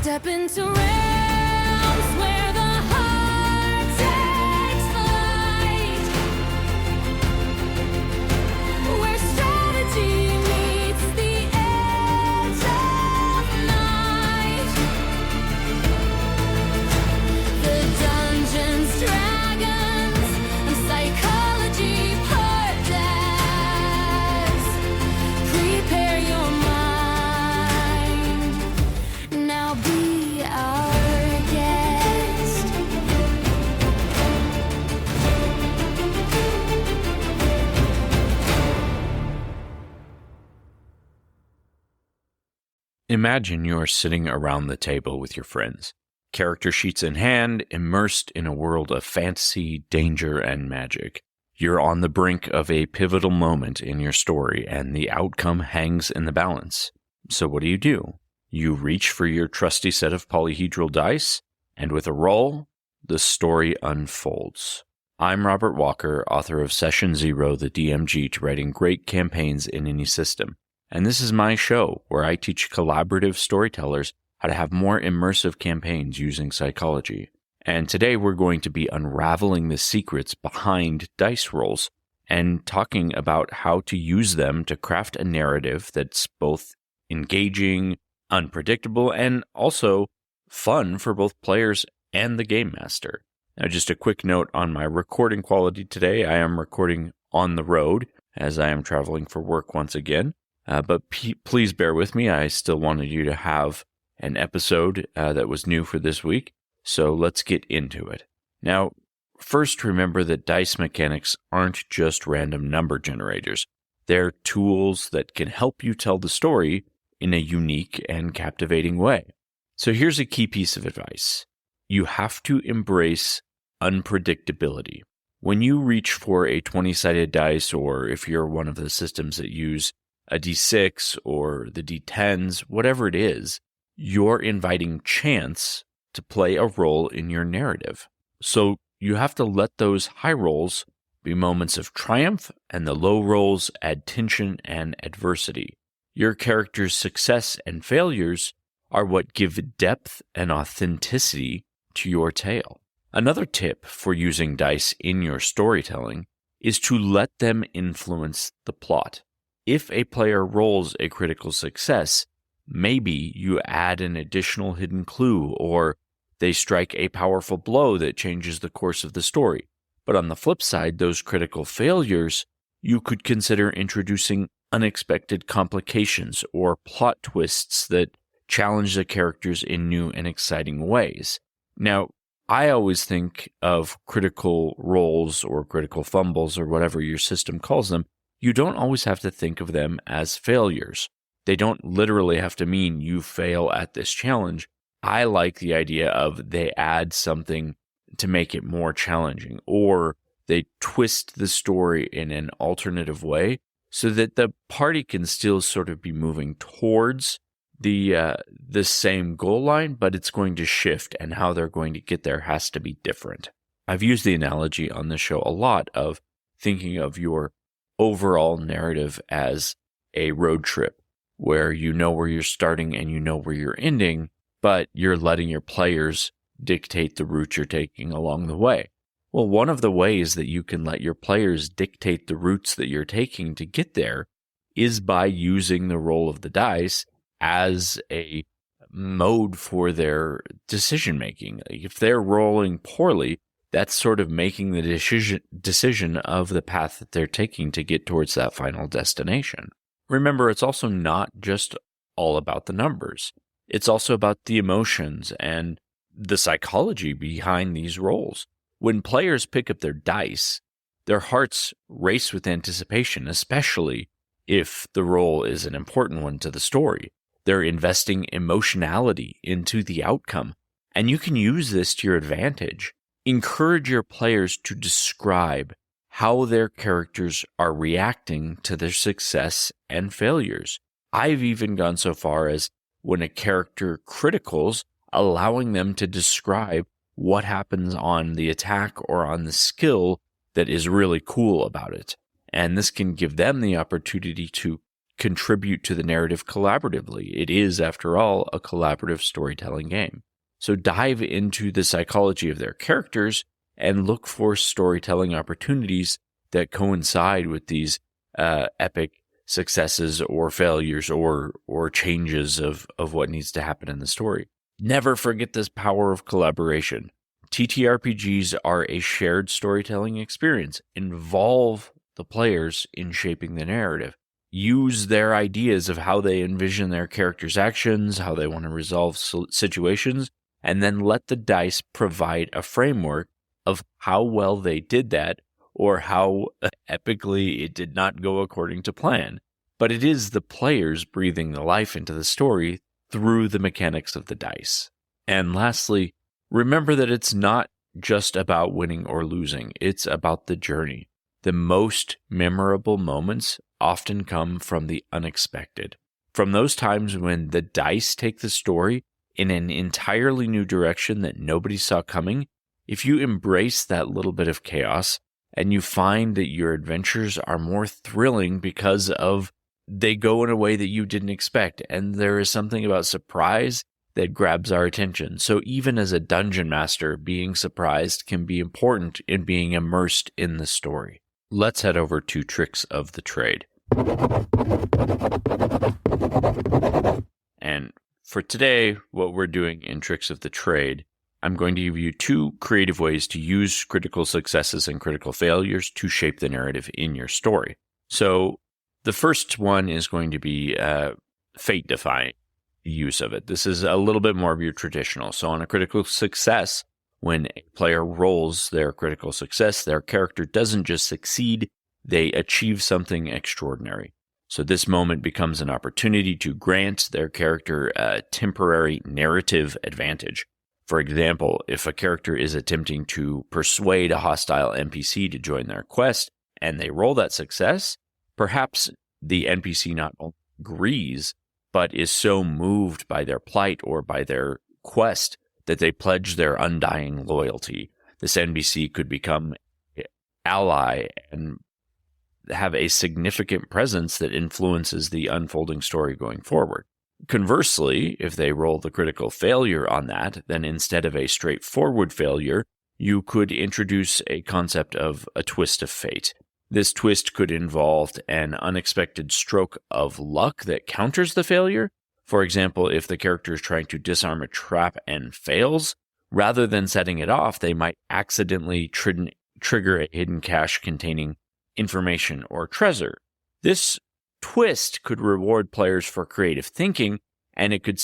Step into realms where the heart takes flight, where strategy meets the edge of night. The Dungeons, Dragons, and Psychology Podcast. Prepare your mind. Now be our guest. Imagine you're sitting around the table with your friends, character sheets in hand, immersed in a world of fantasy, danger, and magic. You're on the brink of a pivotal moment in your story, and the outcome hangs in the balance. So what do? You reach for your trusty set of polyhedral dice, and with a roll, the story unfolds. I'm Robert Walker, author of Session Zero, the DMG to writing great campaigns in any system. And this is my show, where I teach collaborative storytellers how to have more immersive campaigns using psychology. And today we're going to be unraveling the secrets behind dice rolls and talking about how to use them to craft a narrative that's both engaging, unpredictable, and also fun for both players and the game master. Now, just a quick note on my recording quality today. I am recording on the road as I am traveling for work once again. But please bear with me. I still wanted you to have an episode that was new for this week. So let's get into it. Now, first remember that dice mechanics aren't just random number generators. They're tools that can help you tell the story in a unique and captivating way. So here's a key piece of advice. You have to embrace unpredictability. When you reach for a 20-sided dice, or if you're one of the systems that use a D6 or the D10s, whatever it is, you're inviting chance to play a role in your narrative. So you have to let those high rolls be moments of triumph, and the low rolls add tension and adversity. Your character's success and failures are what give depth and authenticity to your tale. Another tip for using dice in your storytelling is to let them influence the plot. If a player rolls a critical success, maybe you add an additional hidden clue, or they strike a powerful blow that changes the course of the story. But on the flip side, those critical failures, you could consider introducing unexpected complications or plot twists that challenge the characters in new and exciting ways. Now, I always think of critical rolls or critical fumbles or whatever your system calls them. You don't always have to think of them as failures. They don't literally have to mean you fail at this challenge. I like the idea of they add something to make it more challenging, or they twist the story in an alternative way so that the party can still sort of be moving towards the same goal line, but it's going to shift, and how they're going to get there has to be different. I've used the analogy on this show a lot of thinking of your overall narrative as a road trip, where you know where you're starting and you know where you're ending, but you're letting your players dictate the route you're taking along the way. Well, one of the ways that you can let your players dictate the routes that you're taking to get there is by using the roll of the dice as a mode for their decision making. If they're rolling poorly, that's sort of making the decision of the path that they're taking to get towards that final destination. Remember, it's also not just all about the numbers. It's also about the emotions and the psychology behind these rolls. When players pick up their dice, their hearts race with anticipation, especially if the roll is an important one to the story. They're investing emotionality into the outcome, and you can use this to your advantage. Encourage your players to describe how their characters are reacting to their success and failures. I've even gone so far as, when a character criticals, allowing them to describe what happens on the attack or on the skill that is really cool about it. And this can give them the opportunity to contribute to the narrative collaboratively. It is, after all, a collaborative storytelling game. So dive into the psychology of their characters and look for storytelling opportunities that coincide with these epic successes or failures or changes of what needs to happen in the story. Never forget this power of collaboration. TTRPGs are a shared storytelling experience. Involve the players in shaping the narrative. Use their ideas of how they envision their characters' actions, how they want to resolve situations, and then let the dice provide a framework of how well they did that or how epically it did not go according to plan. But it is the players breathing the life into the story through the mechanics of the dice. And lastly, remember that it's not just about winning or losing. It's about the journey. The most memorable moments often come from the unexpected. From those times when the dice take the story in an entirely new direction that nobody saw coming, if you embrace that little bit of chaos and you find that your adventures are more thrilling because of they go in a way that you didn't expect, and there is something about surprise that grabs our attention. So even as a dungeon master, being surprised can be important in being immersed in the story. Let's head over to Tricks of the Trade. And for today, what we're doing in Tricks of the Trade, I'm going to give you 2 creative ways to use critical successes and critical failures to shape the narrative in your story. So the first one is going to be fate-defying use of it. This is a little bit more of your traditional. So on a critical success, when a player rolls their critical success, their character doesn't just succeed, they achieve something extraordinary. So this moment becomes an opportunity to grant their character a temporary narrative advantage. For example, if a character is attempting to persuade a hostile NPC to join their quest and they roll that success, perhaps the NPC not only agrees, but is so moved by their plight or by their quest that they pledge their undying loyalty. This NPC could become an ally and have a significant presence that influences the unfolding story going forward. Conversely, if they roll the critical failure on that, then instead of a straightforward failure, you could introduce a concept of a twist of fate. This twist could involve an unexpected stroke of luck that counters the failure. For example, if the character is trying to disarm a trap and fails, rather than setting it off, they might accidentally trigger a hidden cache containing information or treasure. This twist could reward players for creative thinking, and it could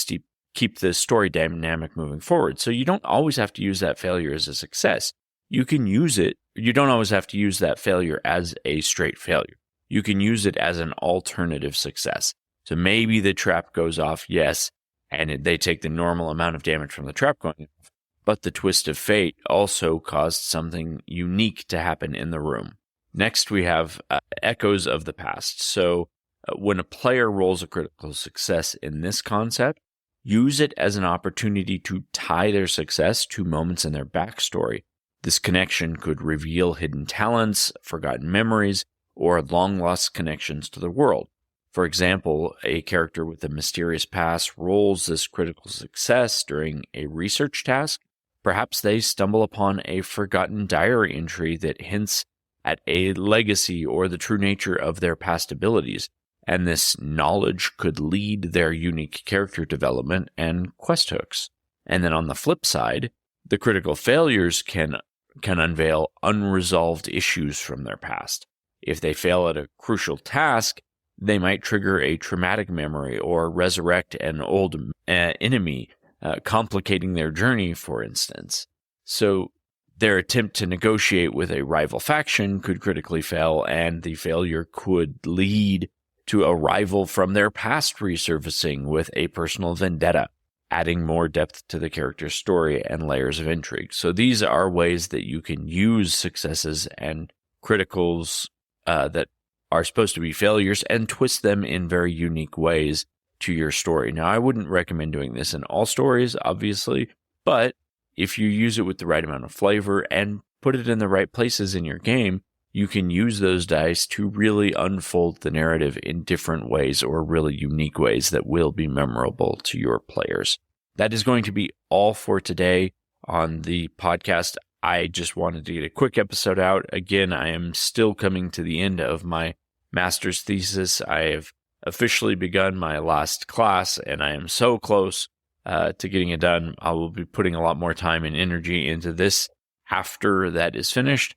keep the story dynamic moving forward. So you don't always have to use that failure as a success. You can use it. You don't always have to use that failure as a straight failure. You can use it as an alternative success. So maybe the trap goes off, yes, and they take the normal amount of damage from the trap going off. But the twist of fate also caused something unique to happen in the room. Next, we have echoes of the past. So when a player rolls a critical success in this concept, use it as an opportunity to tie their success to moments in their backstory. This connection could reveal hidden talents, forgotten memories, or long-lost connections to the world. For example, a character with a mysterious past rolls this critical success during a research task. Perhaps they stumble upon a forgotten diary entry that hints at a legacy or the true nature of their past abilities, and this knowledge could lead their unique character development and quest hooks. And then on the flip side, the critical failures can unveil unresolved issues from their past. If they fail at a crucial task, they might trigger a traumatic memory or resurrect an old enemy, complicating their journey, for instance. So their attempt to negotiate with a rival faction could critically fail, and the failure could lead to a rival from their past resurfacing with a personal vendetta, adding more depth to the character's story and layers of intrigue. So these are ways that you can use successes and criticals that are supposed to be failures and twist them in very unique ways to your story. Now, I wouldn't recommend doing this in all stories, obviously, but if you use it with the right amount of flavor and put it in the right places in your game, you can use those dice to really unfold the narrative in different ways or really unique ways that will be memorable to your players. That is going to be all for today on the podcast. I just wanted to get a quick episode out. Again, I am still coming to the end of my master's thesis. I have officially begun my last class, and I am so close to getting it done. I will be putting a lot more time and energy into this after that is finished.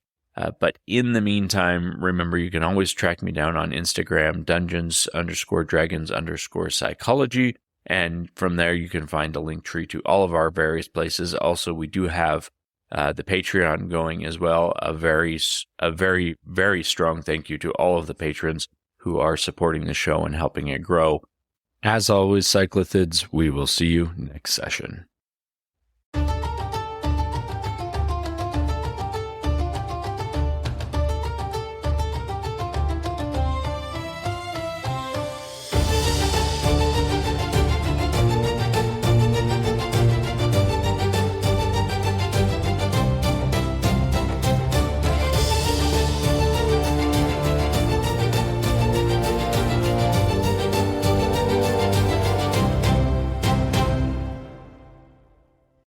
But in the meantime, remember, you can always track me down on Instagram, dungeons_dragons_psychology. And from there, you can find a link tree to all of our various places. Also, we do have the Patreon going as well. A very, very strong thank you to all of the patrons who are supporting the show and helping it grow. As always, Cyclothids, we will see you next session.